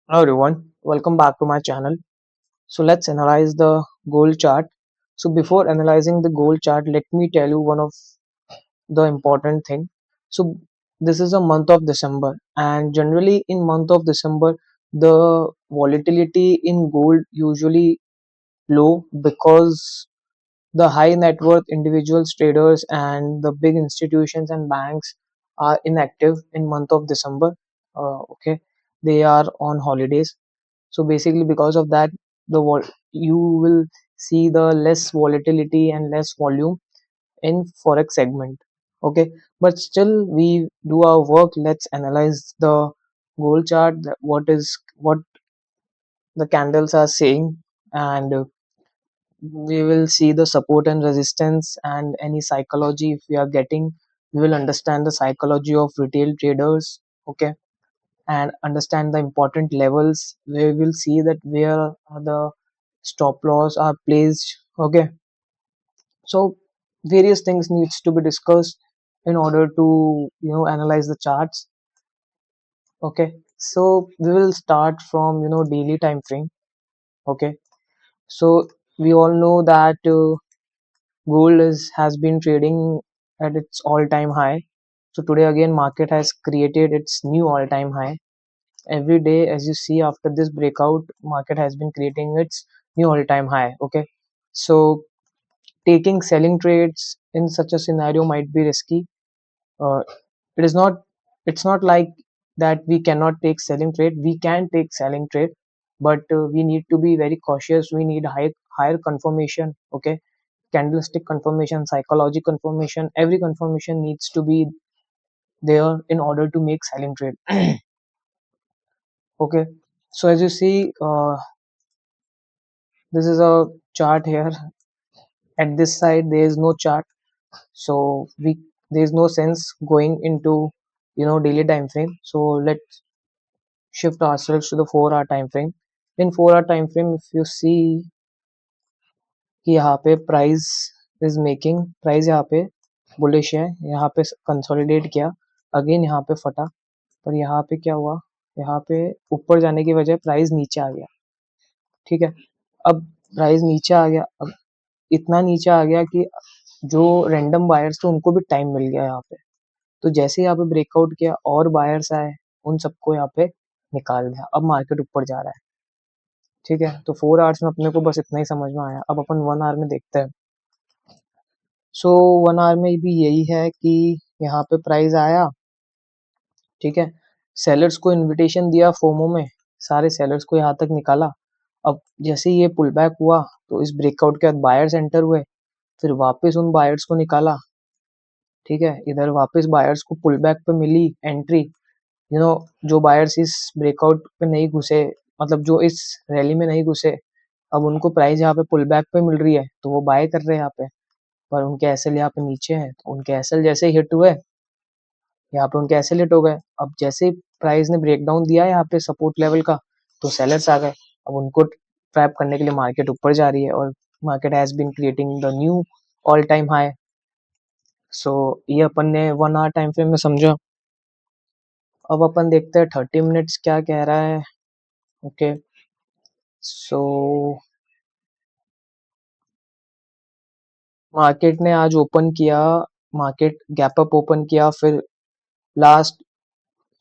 Hello everyone, welcome back to my channel. So let's analyze the gold chart. So before analyzing the gold chart, let me tell you one of the important thing. So this is a month of December, and generally in month of December the volatility in gold usually low because the high net worth individuals, traders and the big institutions and banks are inactive in month of December. Okay, they are on holidays, so basically because of that you will see the less volatility and less volume in forex segment. Okay, but still we do our work. Let's analyze the gold chart, what the candles are saying, and we will see the support and resistance and any psychology if we are getting. We will understand the psychology of retail traders. Okay, and understand the important levels. We will see that where are the stop loss are placed. Okay, so various things needs to be discussed in order to analyze the charts. Okay, so we will start from daily time frame. Okay, so we all know that gold has been trading at its all time high. So today again market has created its new all time high. Every day as you see after this breakout, market has been creating its new all time high. Okay, so taking selling trades in such a scenario might be risky. uh, it is not, it's not like that we cannot take selling trade. We can take selling trade, but we need to be very cautious. We need higher confirmation. Okay, candlestick confirmation, psychology confirmation, every confirmation needs to be there in order to make selling trade. Okay, so as you see, this is a chart here. At this side there is no chart, so we there is no sense going into daily time frame. So let's shift ourselves to the 4 hour time frame. In 4 hour time frame, if you see कि यहाँ पे price यहाँ पे bullish है, यहाँ पे consolidate किया, again यहाँ पे फटा, पर यहाँ पे क्या हुआ, यहाँ पे ऊपर जाने की वजह प्राइस नीचे आ गया. ठीक है, अब प्राइस नीचे आ गया, अब इतना नीचे आ गया कि जो रैंडम बायर्स थे उनको भी टाइम मिल गया यहाँ पे. तो जैसे यहाँ पे ब्रेकआउट किया और बायर्स आए, उन सबको यहाँ पे निकाल दिया. अब मार्केट ऊपर जा रहा है. ठीक है, तो 4 आवर्स में अपने को बस इतना ही समझ में आया. अब अपन 1 आवर में देखते हैं. सो 1 आवर में भी यही है कि यहाँ पे प्राइस आया. ठीक है, सेलर्स को इनविटेशन दिया फोमो में, सारे सेलर्स को यहाँ तक निकाला. अब जैसे ये पुल बैक हुआ तो इस ब्रेकआउट के बाद बायर्स एंटर हुए, फिर वापस उन बायर्स को निकाला. ठीक है, इधर वापस बायर्स को पुल बैक पे मिली एंट्री. जो बायर्स इस ब्रेकआउट पे नहीं घुसे, मतलब जो इस रैली में नहीं घुसे, अब उनको प्राइस यहाँ पे पुल बैक पे मिल रही है तो वो बाय कर रहे हैं यहाँ पे. पर उनके एसएल यहाँ पे नीचे है, तो उनके एसएल जैसे ही हिट हुए, यहाँ पे उनके एसएल हिट हो गए. अब जैसे ही प्राइस ने ब्रेकडाउन दिया यहाँ पे सपोर्ट लेवल का, तो सेलर्स आ गए. अब उनको ट्रैप करने के लिए मार्केट ऊपर जा रही है और market has been creating the new all time high. So ये अपन ने 1 आवर टाइम फ्रेम में समझा. अब अपन देखते हैं 30 मिनट्स क्या कह रहा है. ओके, सो मार्केट ने आज ओपन किया, मार्केट गैप अप ओपन किया, फिर लास्ट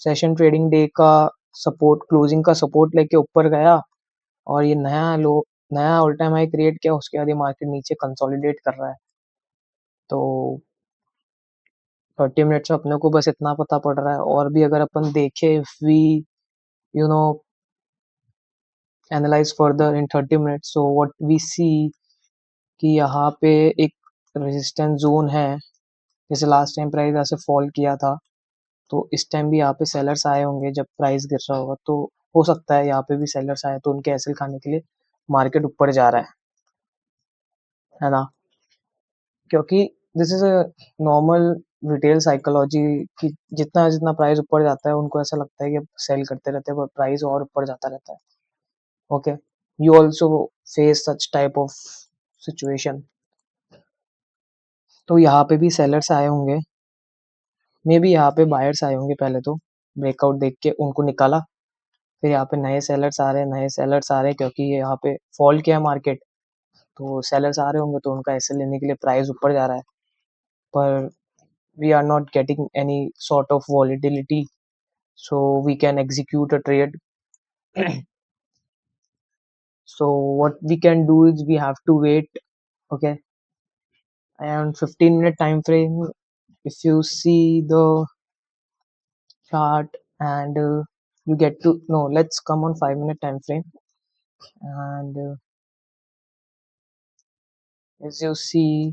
सेशन ट्रेडिंग डे का सपोर्ट, क्लोजिंग का सपोर्ट लेके ऊपर गया और ये नया ऑल टाइम हाई क्रिएट किया. उसके बाद ये मार्केट नीचे कंसोलिडेट कर रहा है. तो 30 मिनट्स में अपने को बस इतना पता पड़ रहा है. और भी अगर अपन देखें, if we you know analyse further in 30 minutes, so what we see कि यहाँ पे एक रेजिस्टेंस जोन है. जैसे लास्ट टाइम प्राइस ऐसे फॉल किया था, तो इस टाइम भी यहाँ पे सेलर्स आए होंगे जब प्राइस गिर रहा होगा, तो हो सकता है यहाँ पे भी सेलर्स आए तो उनके एसएल खाने के लिए मार्केट ऊपर जा रहा है ना. क्योंकि this is a normal retail psychology कि जितना जितना प्राइस ऊपर जाता है उनको ऐसा लगता है कि सेल करते रहते हैं, पर प्राइस और ऊपर जाता रहता है. Okay, you also face such type of situation. तो यहाँ पे भी सेलर्स आए होंगे, मे बी यहाँ पे बायर्स आए होंगे. पहले तो ब्रेकआउट देख के उनको निकाला, फिर यहाँ पे नए सेलर्स आ रहे हैं, नए सेलर्स आ रहे हैं क्योंकि ये यहाँ पे फॉल किया मार्केट, तो सेलर्स आ रहे होंगे तो उनका एसएल लेने के लिए प्राइस ऊपर जा रहा है, पर we are not getting any sort of volatility, so we can execute a trade. So what we can do is we have to wait, okay, and 15-minute time frame. If you see the chart and you get to no, let's come on 5-minute time frame, and as you see,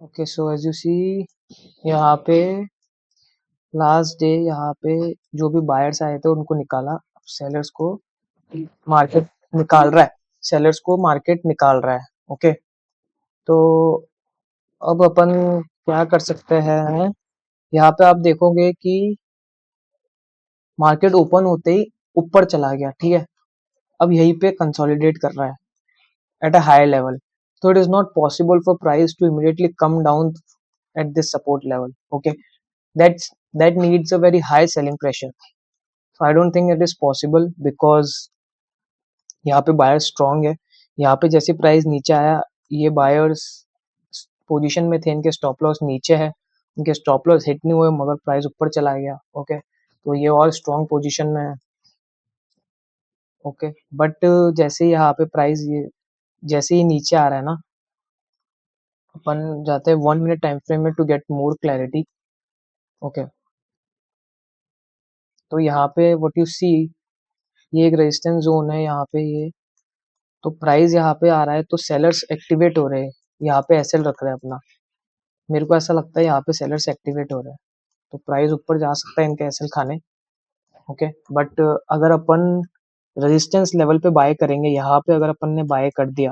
okay, so as you see यहाँ पे last day यहाँ पे जो भी buyers आए थे उनको निकाला, सेलर्स को मार्केट निकाल रहा है, सेलर्स को मार्केट निकाल रहा है, ओके। तो अब अपन क्या कर सकते हैं, यहाँ पे आप देखोगे कि मार्केट ओपन होते ही ऊपर चला गया, ठीक है, अब यहीं पे कंसोलिडेट कर रहा है at a higher level, so it is not possible for price to immediately come down at this support level, okay, that's that needs a very high selling pressure, so I don't think it is possible because यहाँ पे buyer strong है, यहाँ पे जैसे price नीचे आया, ये buyers position में थे, इनके स्टॉप लॉस नीचे है, इनके स्टॉप लॉस हिट नहीं हुए मगर प्राइस ऊपर चला गया, ओके, तो ये और स्ट्रांग पोजीशन में है, ओके, बट जैसे यहाँ पे प्राइस ये जैसे ही नीचे आ रहा है ना, अपन जाते हैं 1 मिनट टाइम फ्रेम में to get more clarity, okay, तो यहाँ पे व्हाट यू सी, ये एक रेजिस्टेंस जोन है यहाँ पे, ये तो प्राइस यहाँ पे आ रहा है तो सेलर्स एक्टिवेट हो रहे हैं, यहाँ पे एसएल रख रहे हैं अपना, मेरे को ऐसा लगता है यहाँ पे सेलर्स एक्टिवेट हो रहे हैं, तो प्राइस ऊपर जा सकता है इनके एसएल खाने, ओके, बट अगर अपन रेजिस्टेंस लेवल पे बाय करेंगे, यहाँ पे अगर अपन ने बाय कर दिया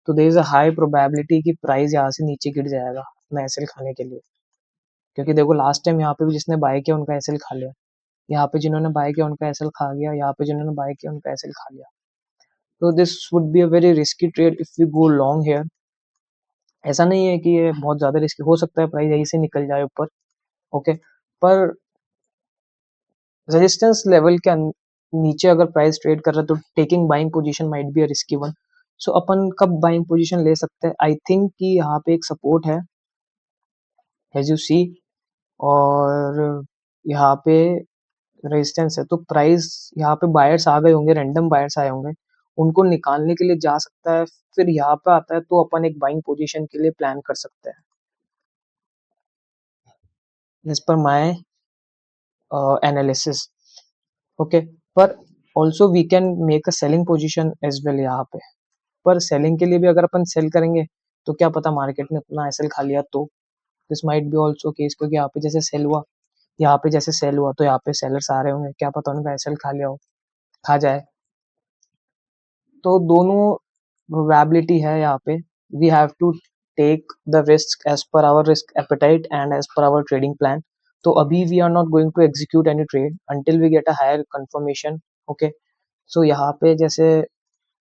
तो there is a high probability कि प्राइस यहाँ से नीचे गिर जाएगा अपना एसएल खाने के लिए, क्योंकि देखो लास्ट टाइम यहाँ पे भी जिसने बाय किया उनका एसएल खा लिया, यहाँ पे जिन्होंने बाय किया उनका एसएल खा गया, यहाँ पे जिन्होंने बाय किया उनका एसएल खा लिया, तो this would be a very risky trade if we go long here, ऐसा नहीं है कि ये बहुत ज्यादा रिस्की हो सकता है, प्राइस यहीं से निकल जाए ऊपर, ओके, पर रेजिस्टेंस लेवल के नीचे अगर प्राइस ट्रेड कर रहा है तो taking buying position might be a risky one, so अपन कब बाइंग पोजीशन ले सकते हैं, आई थिंक कि यहाँ पे एक सपोर्ट है एज यू सी, और यहाँ पे रेजिस्टेंस है, तो प्राइस यहाँ पे बायर्स आ गए होंगे, रैंडम बायर्स आए होंगे, उनको निकालने के लिए जा सकता है, फिर यहाँ पे आता है तो अपन एक बाइंग पोजीशन के लिए प्लान कर सकते हैं as per my analysis, okay, पर also we can make a selling position as well यहाँ पे, पर सेलिंग के लिए भी अगर अपन सेल करेंगे तो क्या पता मार्केट ने अपना एसएल खा लिया, तो this might be also case, क्योंकि यहाँ पे जैसे सेल हुआ, यहाँ पे जैसे सेल हुआ तो यहाँ पे सेलर्स आ रहे होंगे, क्या पता उनका एसएल खा लिया हो, खा जाए, तो दोनों प्रोबेबिलिटी है यहाँ पे, we have to take the risk as per our risk appetite and as per our trading plan, तो अभी we are not going to execute any trade until we get a higher confirmation, okay, so यहाँ पे जैसे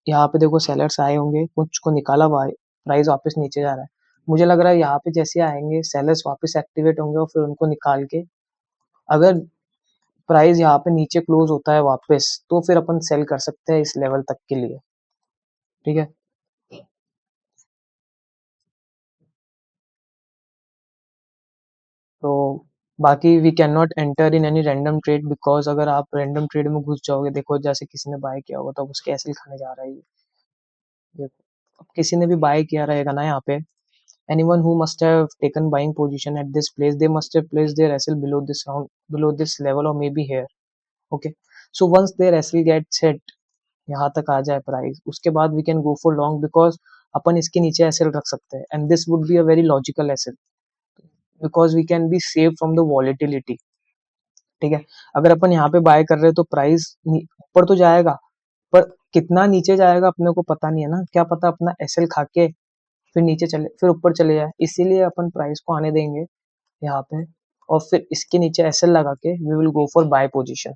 यहाँ पे देखो sellers आए होंगे, कुछ को निकाला हुआ है, प्राइस वापस नीचे जा रहा है, मुझे लग रहा है यहाँ पे जैसे आएंगे सेलर्स वापस एक्टिवेट होंगे और फिर उनको निकाल के अगर प्राइस यहाँ पे नीचे क्लोज होता है वापस तो फिर अपन सेल कर सकते हैं इस लेवल तक के लिए, ठीक है, तो बाकी we can not enter in any random trade, because अगर आप रैंडम ट्रेड में घुस जाओगे, देखो जैसे किसी ने बाय किया होगा तो उसके एसएल खाने जा रहा है देखो, अब किसी ने भी बाय किया रहेगा ना यहाँ पे, anyone who must have taken buying position at this place, they must have placed their SL below this round, below this level or maybe here, okay, so once their SL gets hit, यहाँ तक आ जाए price, उसके बाद we can go for long because अपन इसके नीचे SL रख सकते हैं and this would be a very logical SL because we can be saved from the volatility, ठीक है, अगर अपन यहाँ पे बाय कर रहे हैं तो प्राइस ऊपर तो जाएगा, पर कितना नीचे जाएगा अपने को पता नहीं है ना, क्या पता अपना एसएल खा के फिर नीचे चले फिर ऊपर चले जाए, इसीलिए अपन प्राइस को आने देंगे यहाँ पे, और फिर इसके नीचे एसएल लगा के we will go for buy position,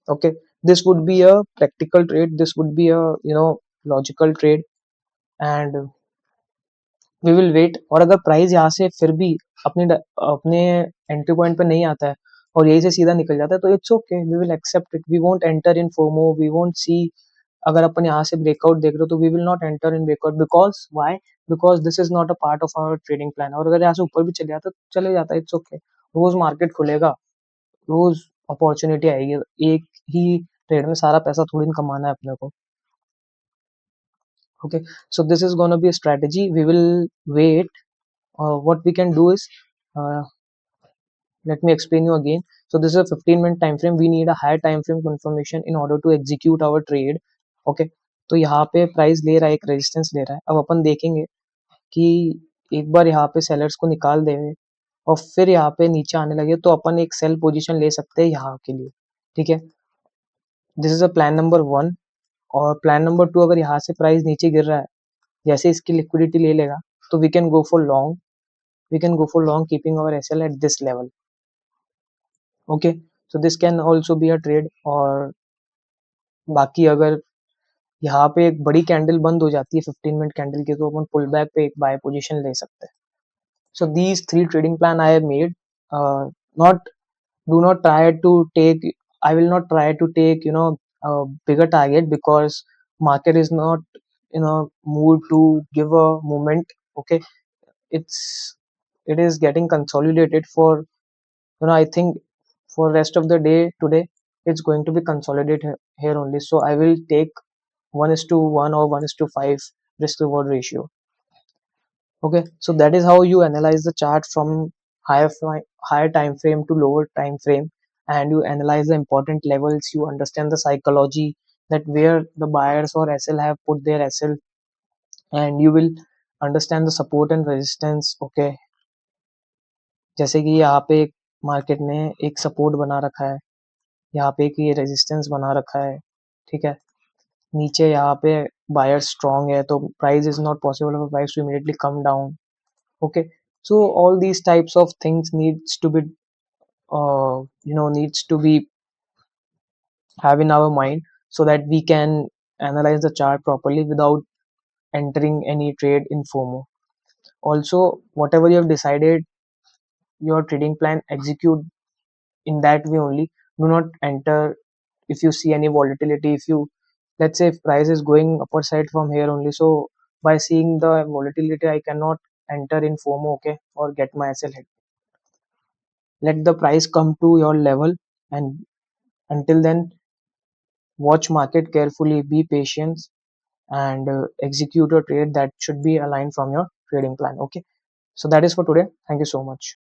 okay, this would be a practical trade, this would be a logical trade, and we will wait. और अगर प्राइस यहाँ से फिर भी अपने एंट्री पॉइंट पे नहीं आता है और यही से सीधा निकल जाता है, तो it's okay, we will accept it, we won't enter in FOMO, we won't see. अगर अपन यहाँ से ब्रेकआउट देख रहे हो तो we will not enter in breakout, because why, because this is not a part of our trading plan. और अगर यहाँ से ऊपर भी चले जाता तो चले जाता, इट्स ओके। रोज मार्केट खुलेगा, रोज अपॉर्चुनिटी आएगी, एक ही ट्रेड में सारा पैसा थोड़ी ना कमाना है अपने को। Okay, so this is going to be a strategy. We will wait. What we can do is, uh, let me explain you again. So this is a 15-minute time frame. We need a higher time frame confirmation in order to execute our trade. Okay, तो यहाँ पे price ले रहा है, एक resistance ले रहा है। अब अपन देखेंगे कि एक बार यहाँ पे सेलर्स को निकाल देंगे और फिर यहाँ पे नीचे आने लगे तो अपन एक सेल पोजीशन ले सकते हैं यहाँ के लिए। ठीक है, this is a plan number 1। और प्लान नंबर 2, अगर यहाँ से प्राइस नीचे गिर रहा है, जैसे इसकी लिक्विडिटी ले लेगा, तो we can go for long, we can go for long keeping our SL at this level. Okay, so this can also be a trade। और बाकी अगर यहाँ पे एक बड़ी कैंडल बंद हो जाती है 15 मिनट कैंडल की, तो अपन पुल बैक पे एक बाय पोजीशन ले सकते हैं। So these three trading plan I have made। Not, do not try to take, I will not try to take, a bigger target, because market is not in a mood to give a movement. Okay, it's, it is getting consolidated for, I think for rest of the day today it's going to be consolidated here only. So I will take 1:1 or 1:5 risk reward ratio. Okay, so that is how you analyze the chart from higher time frame to lower time frame, and you analyze the important levels, you understand the psychology, that where the buyers or SL have put their SL, and you will understand the support and resistance। okay, जैसे कि यहाँ पे market ने एक support बना रखा है, यहाँ पे एक ये रेजिस्टेंस बना रखा है। ठीक है, नीचे यहाँ पे बायर स्ट्रॉन्ग है, तो price is not possible for price to immediately come down. Okay, so all these types of things needs to be, needs to be have in our mind, so that we can analyze the chart properly without entering any trade in FOMO. Also, whatever you have decided your trading plan, execute in that way only. Do not enter if you see any volatility. If you, let's say if price is going upper side from here only, so by seeing the volatility I cannot enter in FOMO, okay, or get my SL hit. Let the price come to your level, and until then watch market carefully, be patient, and execute a trade that should be aligned from your trading plan. Okay, so that is for today. Thank you so much.